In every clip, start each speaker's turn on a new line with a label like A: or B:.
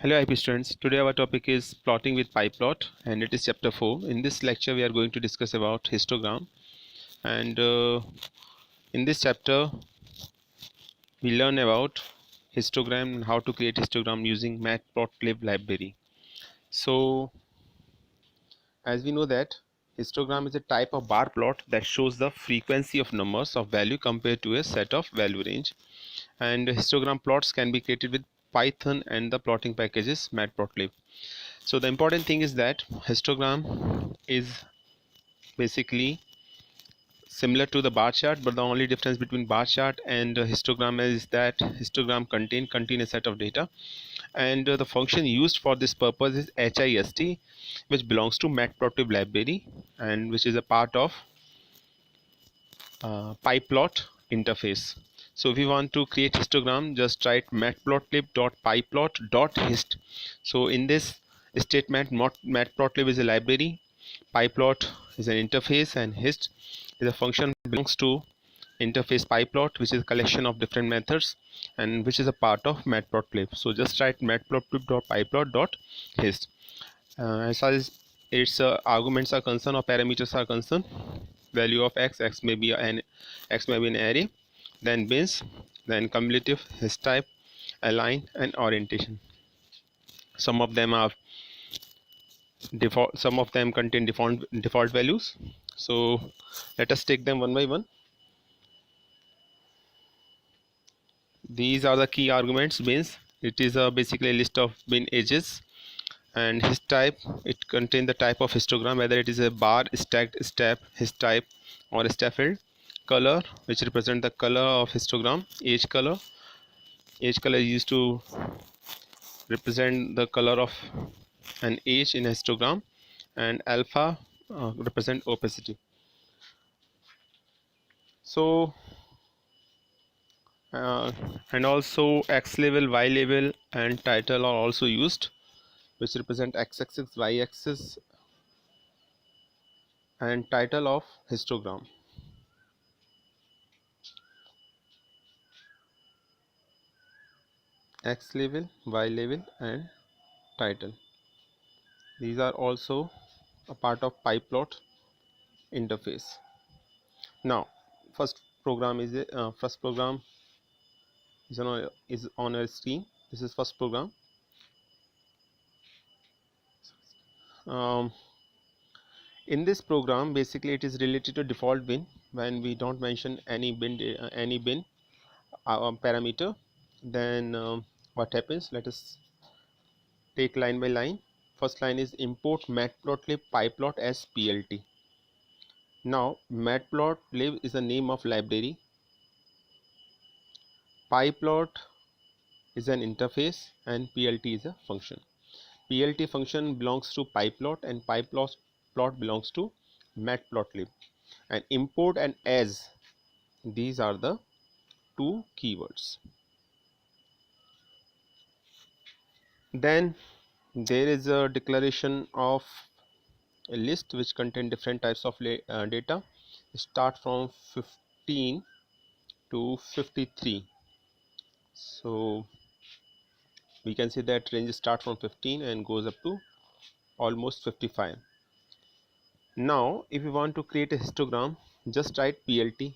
A: Hello IP students, today our topic is plotting with PyPlot and it is chapter 4. In this lecture we are going to discuss about histogram, and in this chapter we learn about histogram and how to create histogram using matplotlib library. So as we know that histogram is a type of bar plot that shows the frequency of numbers of value compared to a set of value range, and histogram plots can be created with Python and the plotting packages matplotlib. So the important thing is that histogram is basically similar to the bar chart, but the only difference between bar chart and histogram is that histogram contain a set of data, and the function used for this purpose is HIST, which belongs to matplotlib library and which is a part of pyplot interface. So if you want to create histogram, just write matplotlib.pyplot.hist. So in this statement, matplotlib is a library, pyplot is an interface, and hist is a function belongs to interface pyplot, which is a collection of different methods and which is a part of matplotlib. So just write matplotlib.pyplot.hist. As far as its arguments are concerned or parameters are concerned, value of x may be an array, then bins, then cumulative, his type, align, and orientation. Some of them are default, some of them contain default values. So let us take them one by one. These are the key arguments. Bins, it is basically a list of bin edges, and his type, it contains the type of histogram, whether it is a bar, stacked, step, his type, or a staffield. Color, which represent the color of histogram. Age color is used to represent the color of an age in a histogram, and alpha represent opacity. So and also X label, Y label, and title are also used, which represent x-axis, y-axis, and title of histogram. X label, Y label, and title. These are also a part of pyplot interface. Now, first program is on a screen. This is first program. In this program, basically it is related to default bin. When we don't mention any bin parameter, then what happens? Let us take line by line. First line is import matplotlib pyplot as plt. Now matplotlib is the name of library, pyplot is an interface, and plt is a function. Plt function belongs to pyplot and pyplot belongs to matplotlib, and import and as, these are the two keywords. Then there is a declaration of a list which contain different types of data. Start from 15 to 53. So we can see that range start from 15 and goes up to almost 55. Now if you want to create a histogram, just write plt.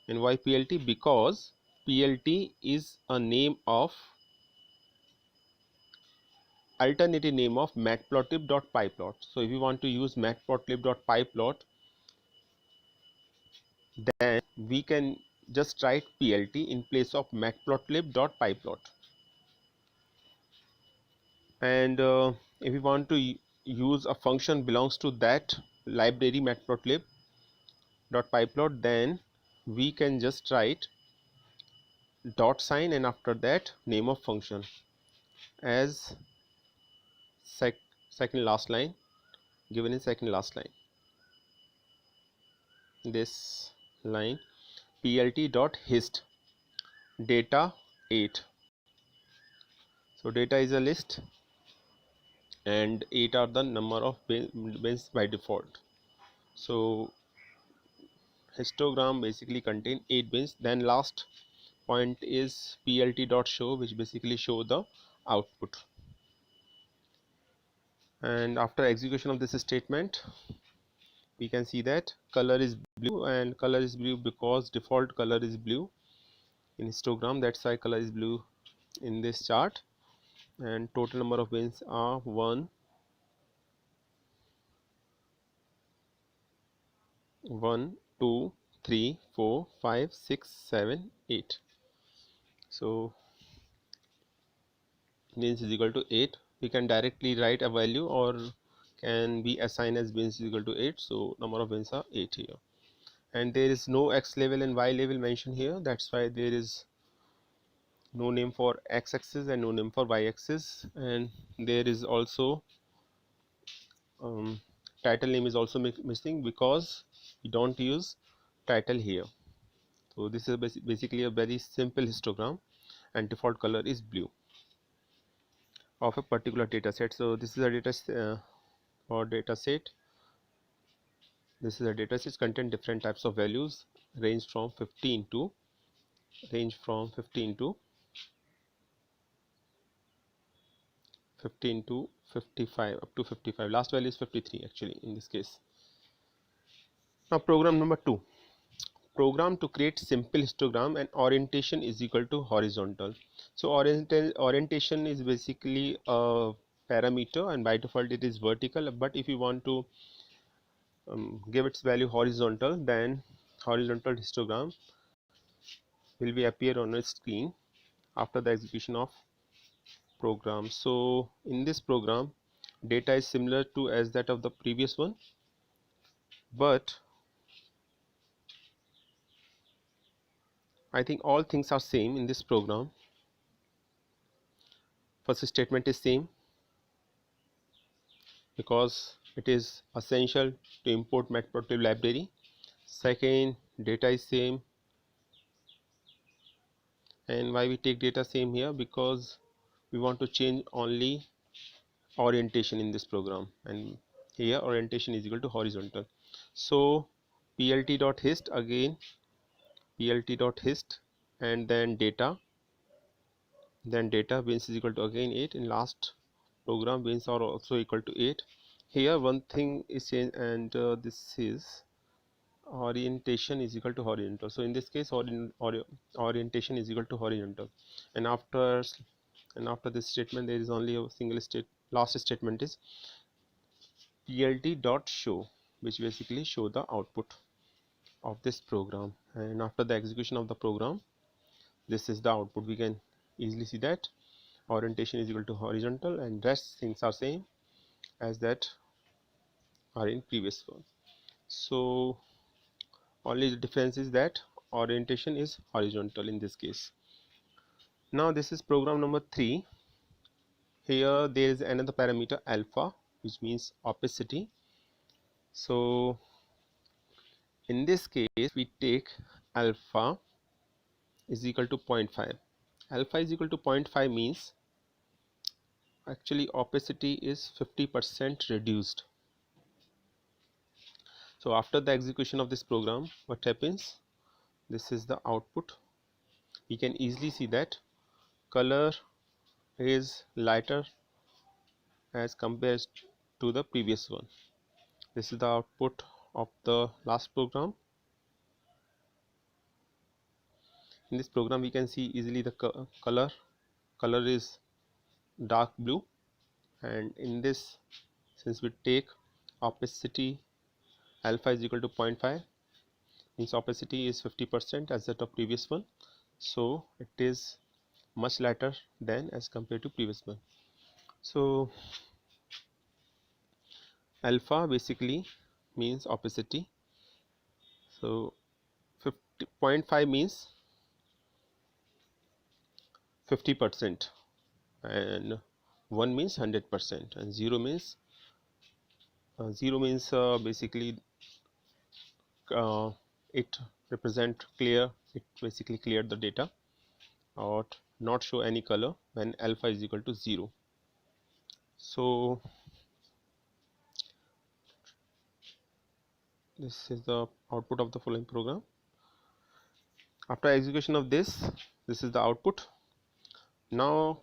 A: And why plt? Because plt is a name of alternative name of matplotlib.pyplot. So if you want to use matplotlib.pyplot, then we can just write plt in place of matplotlib.pyplot. And if you want to use a function belongs to that library matplotlib.pyplot, then we can just write dot sign and after that name of function as second last line, given in second last line. This line plt.hist data 8. So data is a list and 8 are the number of bins by default. So histogram basically contain 8 bins. Then last point is plt.show, which basically show the output. And after execution of this statement, we can see that color is blue, and color is blue because default color is blue in histogram. That's why color is blue in this chart. And total number of bins are 1 1 2 3 4 5 6 7 8. So bins is equal to 8. We can directly write a value or can be assigned as bins is equal to 8. So number of bins are 8 here, and there is no x level and y level mentioned here. That's why there is no name for x-axis and no name for y-axis. And there is also title name is also missing because we don't use title here. So this is basically a very simple histogram, and default color is blue of a particular data set. So this is a data set. This is a data set contain different types of values, range from 15 to 55, up to 55. Last value is 53 actually in this case. Now program number 2. Program to create simple histogram and orientation is equal to horizontal. So orientation is basically a parameter, and by default it is vertical, but if you want to give its value horizontal, then horizontal histogram will be appear on a screen after the execution of program. So in this program, data is similar to as that of the previous one, but I think all things are same in this program. First statement is same because it is essential to import matplotlib library. Second, data is same. And why we take data same here? Because we want to change only orientation in this program, and here orientation is equal to horizontal. So plt.hist, again plt.hist, and then data bins is equal to again 8. In last program, bins are also equal to 8. Here one thing is changed, and this is orientation is equal to horizontal. So in this case orientation is equal to horizontal, and after this statement there is only a single last statement is plt.show, which basically show the output of this program. And after the execution of the program, this is the output. We can easily see that orientation is equal to horizontal, and rest things are same as that are in previous one. So only the difference is that orientation is horizontal in this case. Now this is program number 3. Here there is another parameter alpha, which means opacity. So in this case we take alpha is equal to 0.5. Alpha is equal to 0.5 means actually opacity is 50% reduced. So after the execution of this program, what happens? This is the output. We can easily see that color is lighter as compared to the previous one. This is the output of the last program. In this program we can see easily the color is dark blue, and in this, since we take opacity alpha is equal to 0.5, means opacity is 50% as that of previous one, so it is much lighter than as compared to previous one. So alpha basically means opacity. So 0.5 means 50%, and 1 means 100%, and 0 means basically it represent clear, it basically cleared the data or not show any color when alpha is equal to 0. So this is the output of the following program. After execution of this is the output. Now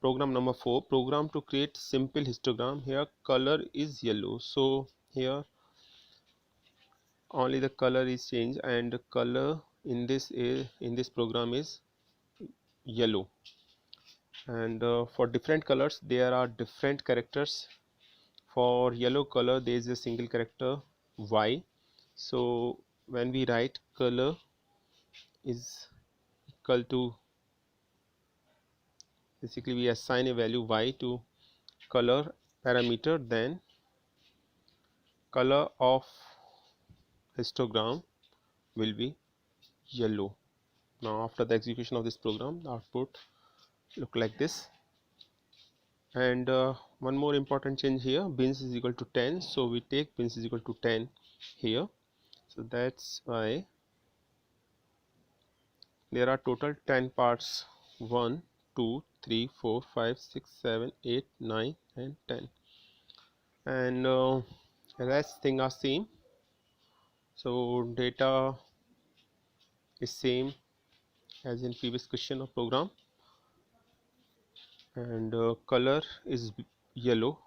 A: program number 4, program to create simple histogram. Here color is yellow, so here only the color is changed, and the color in this program is yellow. And for different colors there are different characters. For yellow color there is a single character Y, so when we write color is equal to, basically we assign a value Y to color parameter, then color of histogram will be yellow. Now after the execution of this program, the output look like this. And one more important change here, bins is equal to 10, so we take bins is equal to 10 here. So that's why there are total 10 parts: 1 2 3 4 5 6 7 8 9 and 10. And rest thing are same, so data is same as in previous question of program, and color is yellow,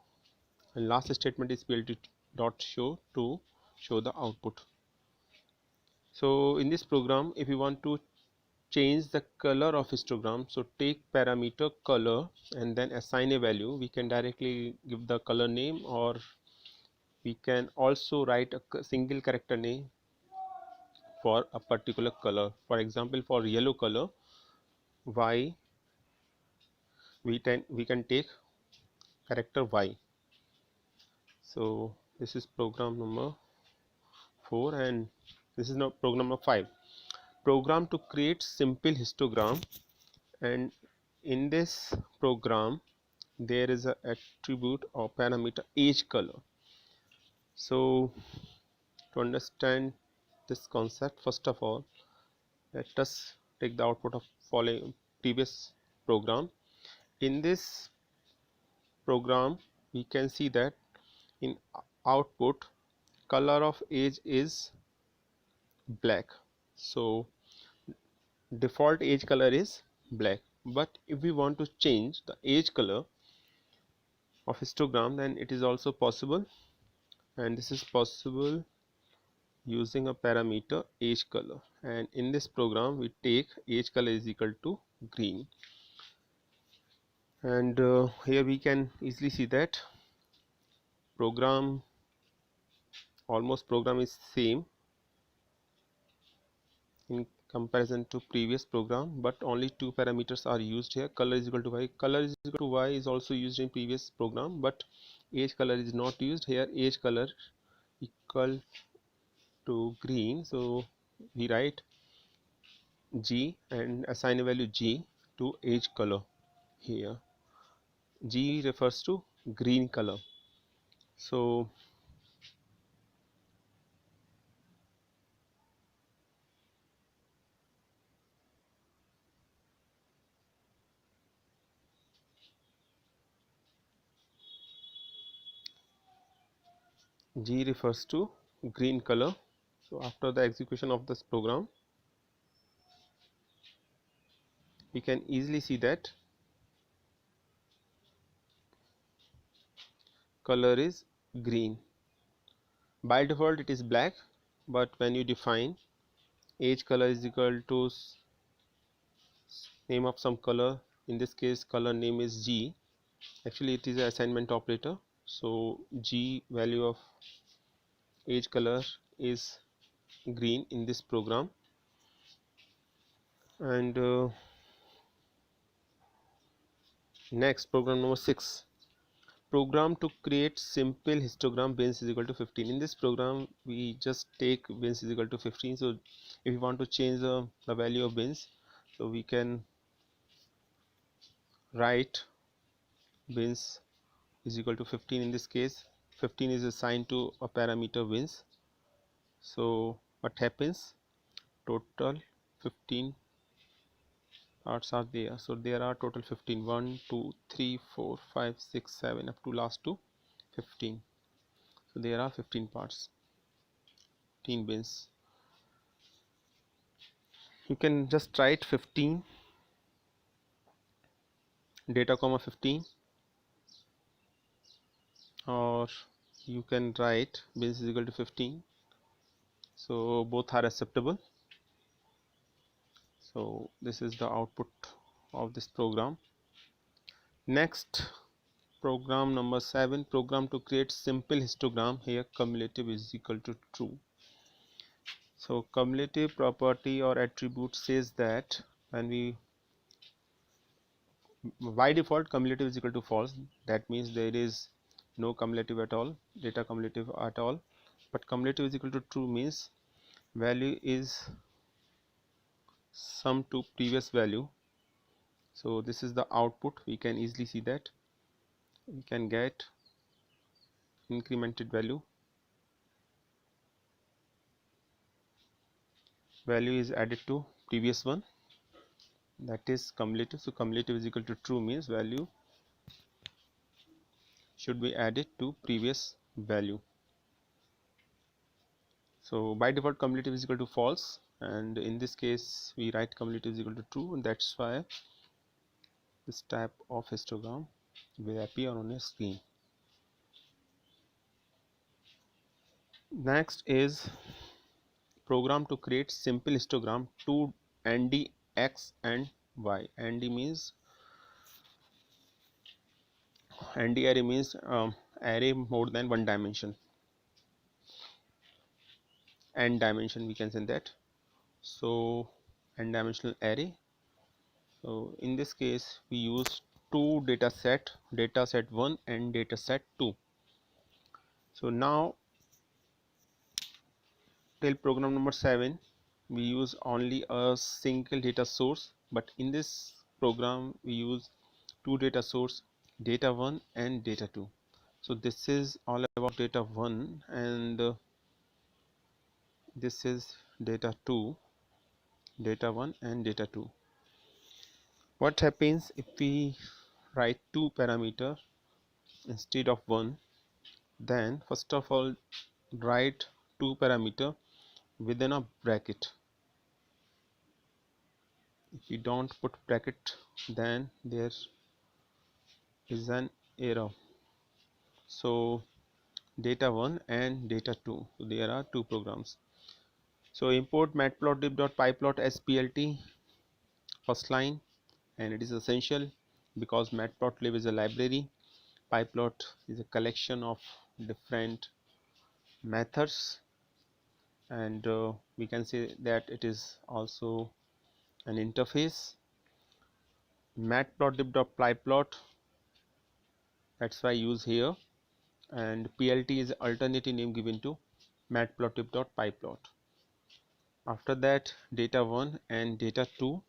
A: and last statement is plt dot show to show the output. So in this program, if you want to change the color of histogram, so take parameter color and then assign a value. We can directly give the color name, or we can also write a single character name for a particular color. For example, for yellow color Y, we can take character Y. So this is program number 4, and this is now program number 5, program to create simple histogram. And in this program there is a attribute or parameter age color. So to understand this concept, first of all let us take the output of following previous program. In this program we can see that in output color of age is black, so default age color is black. But if we want to change the age color of histogram, then it is also possible, and this is possible using a parameter age color. And in this program we take age color is equal to green, and here we can easily see that program is same in comparison to previous program, but only two parameters are used here. Color is equal to Y, color is equal to Y is also used in previous program, but age color is not used here. Age color equal to green, so we write G and assign a value G to age color. Here G refers to green color, so G refers to green color. So after the execution of this program we can easily see that color is green. By default it is black, but when you define age color is equal to name of some color, in this case color name is G, actually it is an assignment operator, so G value of age color is green in this program. And next, program number 6, program to create simple histogram bins is equal to 15. In this program we just take bins is equal to 15, so if you want to change the value of bins, so we can write bins is equal to 15. In this case 15 is assigned to a parameter bins, so what happens, total 15 parts are there, so there are total 15, 1 2 3 4 5 6 7 up to last to 15, so there are 15 parts, 15 bins. You can just write 15 data comma 15, or you can write base is equal to 15. So both are acceptable. So this is the output of this program. Next, program number 7, program to create simple histogram. Here cumulative is equal to true. So cumulative property or attribute says that when we, by default cumulative is equal to false, that means there is no cumulative at all, data cumulative at all. But cumulative is equal to true means value is sum to previous value. So this is the output. We can easily see that we can get incremented value is added to previous one, that is cumulative. So cumulative is equal to true means value should be added to previous value. So by default cumulative is equal to false, and in this case we write cumulative is equal to true, and that's why this type of histogram will appear on a screen. Next is program to create simple histogram to ND X and Y. ND means ND array means array more than one dimension, n dimension we can say that. So n dimensional array. So in this case we use two data set 1 and data set 2. So now till program number 7 we use only a single data source, but in this program we use two data source, data 1 and data 2. So this is all about data 1, and this is data 2, data 1 and data 2. What happens if we write two parameter instead of one? Then first of all write two parameter within a bracket. If you don't put bracket, then there is an error. So data 1 and data 2, so there are two programs. So import matplotlib.pyplot as plt, first line, and it is essential because matplotlib is a library, pyplot is a collection of different methods, and we can say that it is also an interface. Matplotlib.pyplot, that's why I use here, and plt is alternative name given to matplotlib.pyplot. After that data 1 and data 2,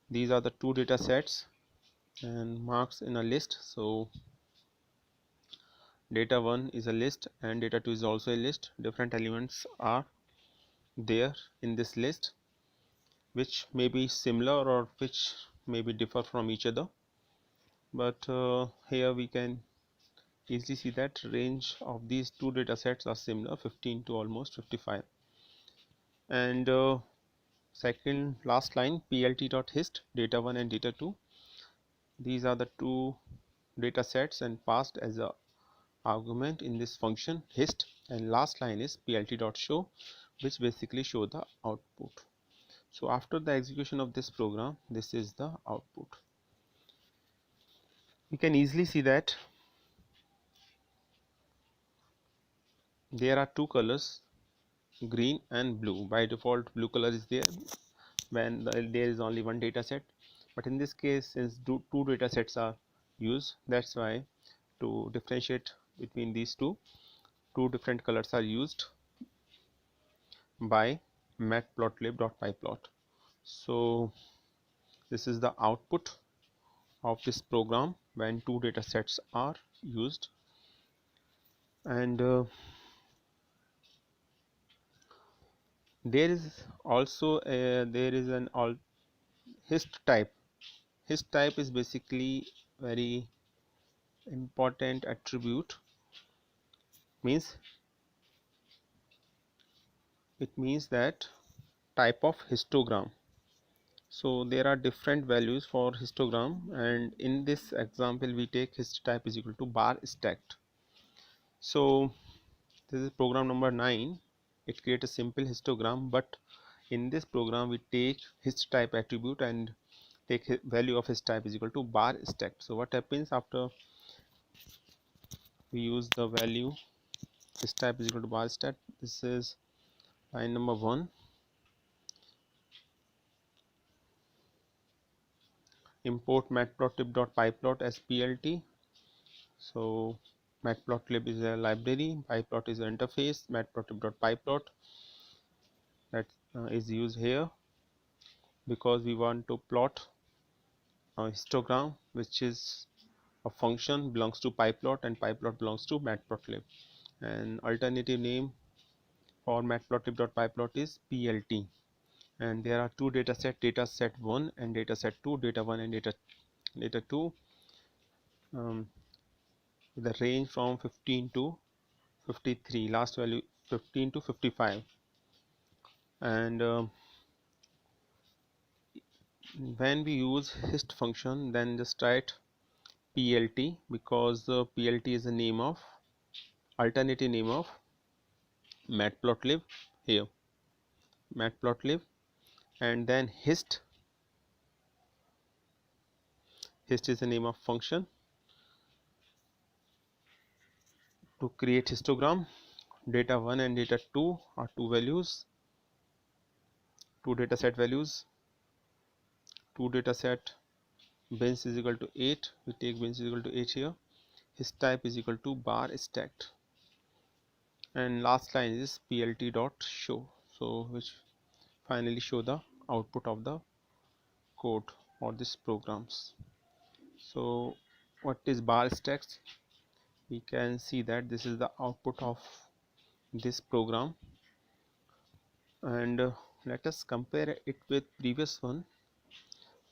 A: these are the two data sets and marks in a list. So data 1 is a list and data 2 is also a list. Different elements are there in this list which may be similar or which may be differ from each other, but here we can easily see that range of these two data sets are similar, 15 to almost 55. And second last line plt.hist, data 1 and data 2, these are the two data sets and passed as a argument in this function hist, and last line is plt.show, which basically show the output. So after the execution of this program, this is the output. We can easily see that there are two colors, green and blue. By default blue color is there when there is only one data set, but in this case since two data sets are used, that's why to differentiate between these two different colors are used by matplotlib.pyplot. So this is the output of this program when two data sets are used. And there is also there is an hist type. Hist type is basically very important attribute, means it means that type of histogram. So there are different values for histogram, and in this example we take hist type is equal to bar stacked. So this is program number 9. It creates a simple histogram, but in this program we take hist type attribute and take value of his type is equal to bar stacked. So what happens after we use the value his type is equal to bar stacked? This is line number 1. Import matplotlib.pyplot as plt. So matplotlib is a library, pyplot is an interface. Matplotlib.pyplot that is used here because we want to plot a histogram, which is a function belongs to pyplot and pyplot belongs to matplotlib. And alternative name for matplotlib.pyplot is plt. And there are two dataset 1 and dataset 2. Data 1 and data 2 with a range from 15 to 53, last value 15 to 55. And when we use hist function, then just write plt, because plt is the name of alternative name of matplotlib here, matplotlib. And then hist is the name of function to create histogram. Data 1 and data 2 are two values, two dataset values. Two dataset bins is equal to 8. We take bins is equal to 8 here. His type is equal to bar stacked. And last line is plt dot show, so which finally show the output of the code or this programs. So what is bar stacks? We can see that this is the output of this program, and let us compare it with previous one.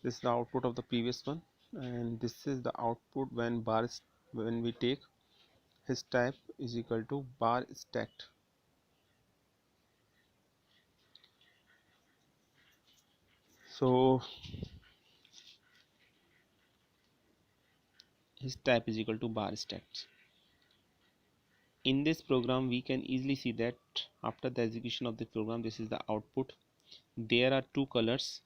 A: This is the output of the previous one, and this is the output when we take his type is equal to bar stacked. So his type is equal to bar stacked. In this program we can easily see that after the execution of the program, this is the output. There are two colors,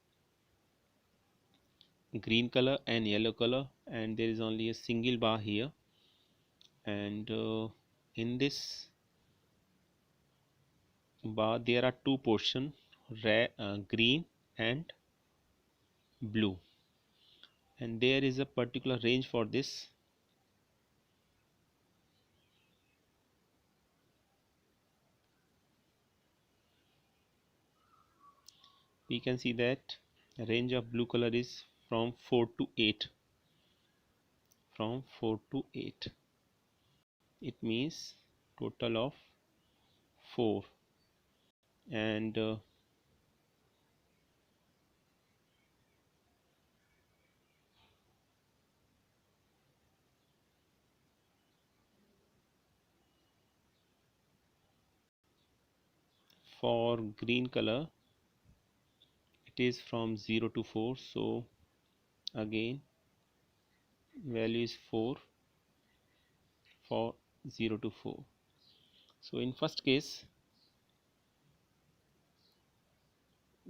A: green color and yellow color, and there is only a single bar here. And in this bar there are two portions, green and blue, and there is a particular range for this. We can see that the range of blue color is from 4 to 8. From 4 to 8, it means total of 4. And for green color it is from 0 to 4, so again value is 4 for 0 to 4. So in first case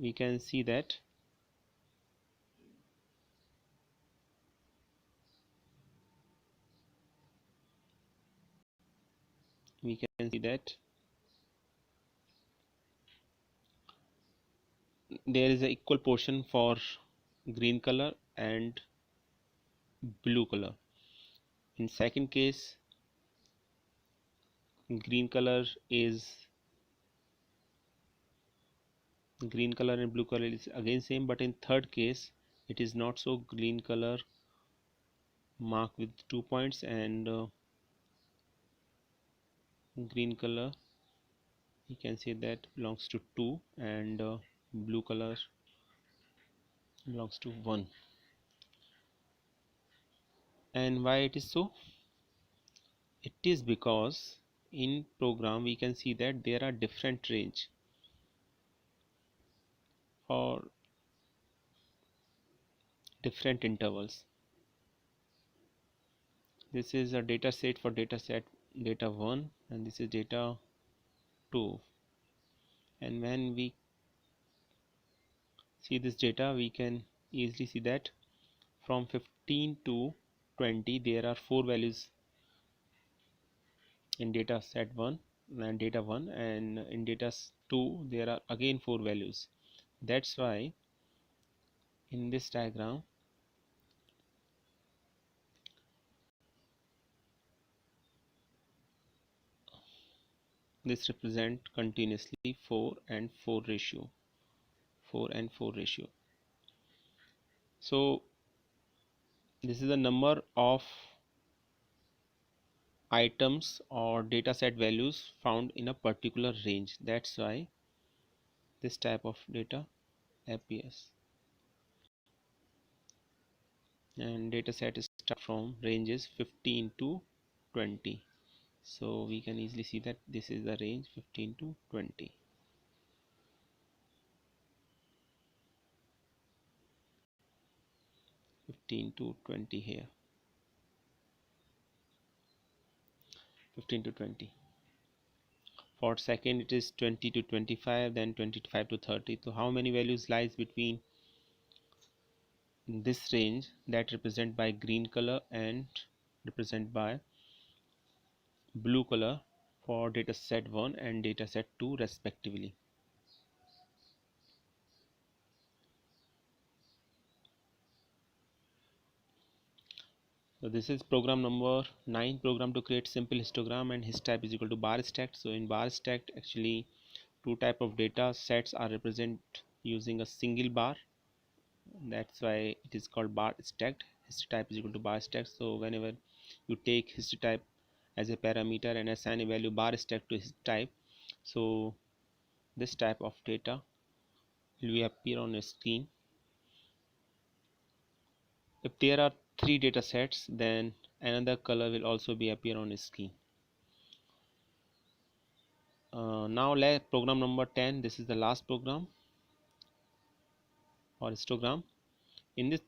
A: we can see that there is a equal portion for green color and blue color. In second case green color and blue color is again same, but in third case it is not so. Green color marked with 2 points, and green color you can say that belongs to 2, and blue color belongs to 1. And why it is so? It is because in program we can see that there are different range. For different intervals. This is a data set for data set data 1, and this is data 2. And when we see this data, we can easily see that from 15 to 20 there are 4 values in data set 1 and data 1, and in data 2 there are again 4 values. That's why in this diagram this represent continuously 4 and 4 ratio, 4 and 4 ratio. So this is the number of items or data set values found in a particular range. That's why this type of data appears, and data set is start from ranges 15 to 20. So we can easily see that this is the range 15 to 20. To 20 here, 15 to 20. For second it is 20 to 25, then 25 to 30. So how many values lies between this range that represent by green color and represent by blue color for data set 1 and data set 2 respectively. So this is program number 9, program to create simple histogram, and his type is equal to bar stacked. So in bar stacked, actually two type of data sets are represent using a single bar. That's why it is called bar stacked. History type is equal to bar stacked. So whenever you take history type as a parameter and assign a value bar stacked to his type, so this type of data will appear on a screen. If there are 3 data sets, then another color will also be appear on a screen. Now let program number 10, this is the last program or histogram. In this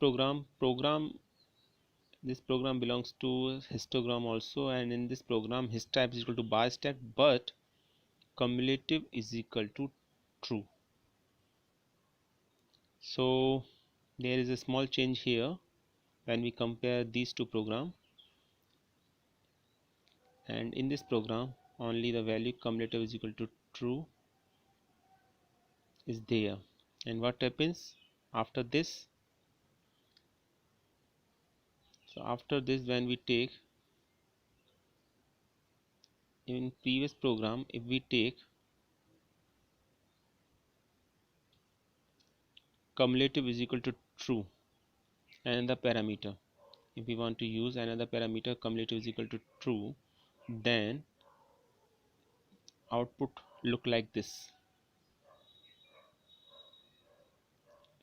A: this program belongs to histogram also, and in this program his type is equal to bar stack, but cumulative is equal to true. So there is a small change here when we compare these two programs, and in this program only the value cumulative is equal to true is there. And what happens after this? So after this, when we take in previous program, if we take cumulative is equal to true and the parameter, if we want to use another parameter cumulative is equal to true, then output look like this.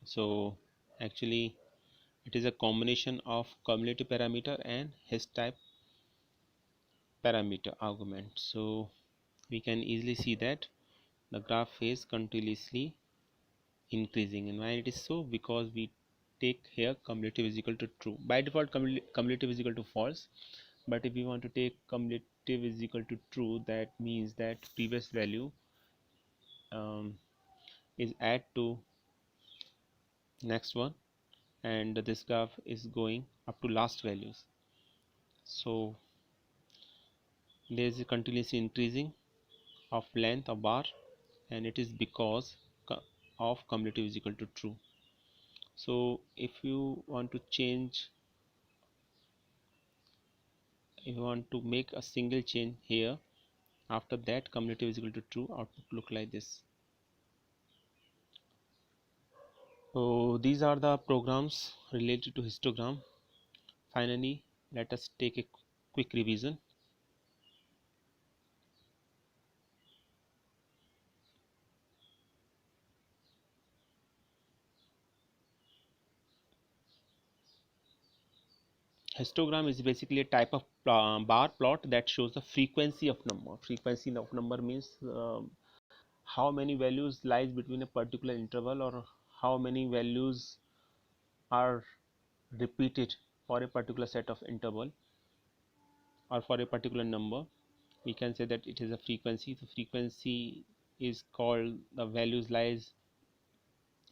A: So actually it is a combination of cumulative parameter and his type parameter argument. So we can easily see that the graph is continuously increasing. And why it is so? Because we take here cumulative is equal to true. By default cumulative is equal to false, but if we want to take cumulative is equal to true, that means that previous value is add to next one, and this graph is going up to last values. So there is a continuously increasing of length of bar, and it is because of cumulative is equal to true. So if you want to change, if you want to make a single change here, after that cumulative is equal to true, output look like this. So these are the programs related to histogram. Finally, let us take a quick revision. Histogram is basically a type of bar plot that shows the frequency of number. Frequency of number means how many values lies between a particular interval, or how many values are repeated for a particular set of interval or for a particular number, we can say that it is a frequency. The frequency is called, the values lies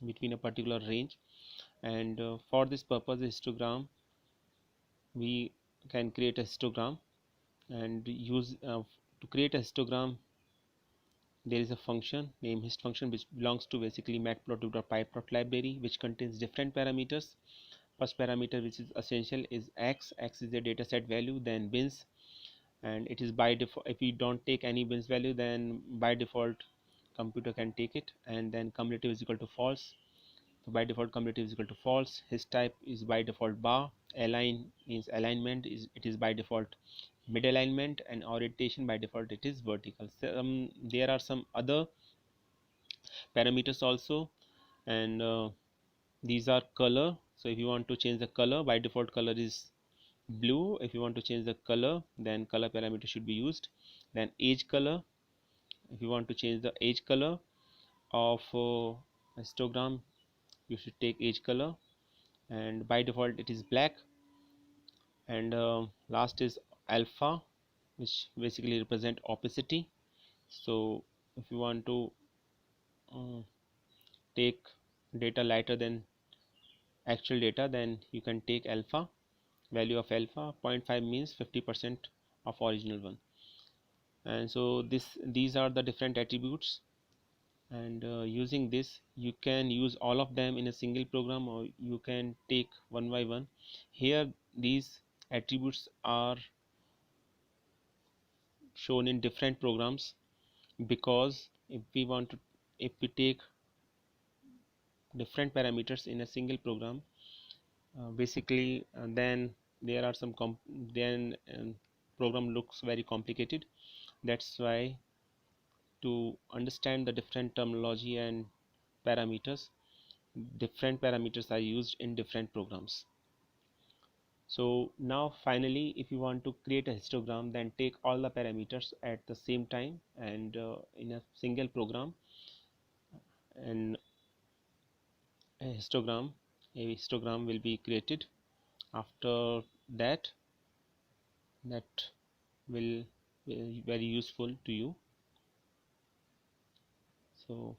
A: between a particular range, and for this purpose, a histogram, we can create a histogram and use to create a histogram. There is a function named hist function which belongs to basically matplotlib.pyplot library, which contains different parameters. First parameter which is essential is x. X is the dataset value, then bins, and it is by default. If we don't take any bins value, then by default computer can take it. And then cumulative is equal to false. So by default cumulative is equal to false. His type is by default bar. Align means alignment, is it is by default mid alignment, and orientation by default it is vertical. So, there are some other parameters also, and these are color. So if you want to change the color, by default color is blue. If you want to change the color, then color parameter should be used. Then age color, if you want to change the age color of histogram, you should take age color, and by default it is black. And last is alpha, which basically represent opacity. So if you want to uh, take data lighter than actual data, then you can take alpha. Value of alpha 0.5 means 50% of original one. And so these are the different attributes, and using this you can use all of them in a single program, or you can take one by one. Here these attributes are shown in different programs, because if we take different parameters in a single program, basically then there are some then program looks very complicated. That's why, to understand the different terminology and parameters, different parameters are used in different programs. So now finally, if you want to create a histogram, then take all the parameters at the same time and in a single program, and a histogram will be created. After that, that will be very useful to you. So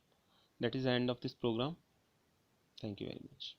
A: that is the end of this program. Thank you very much.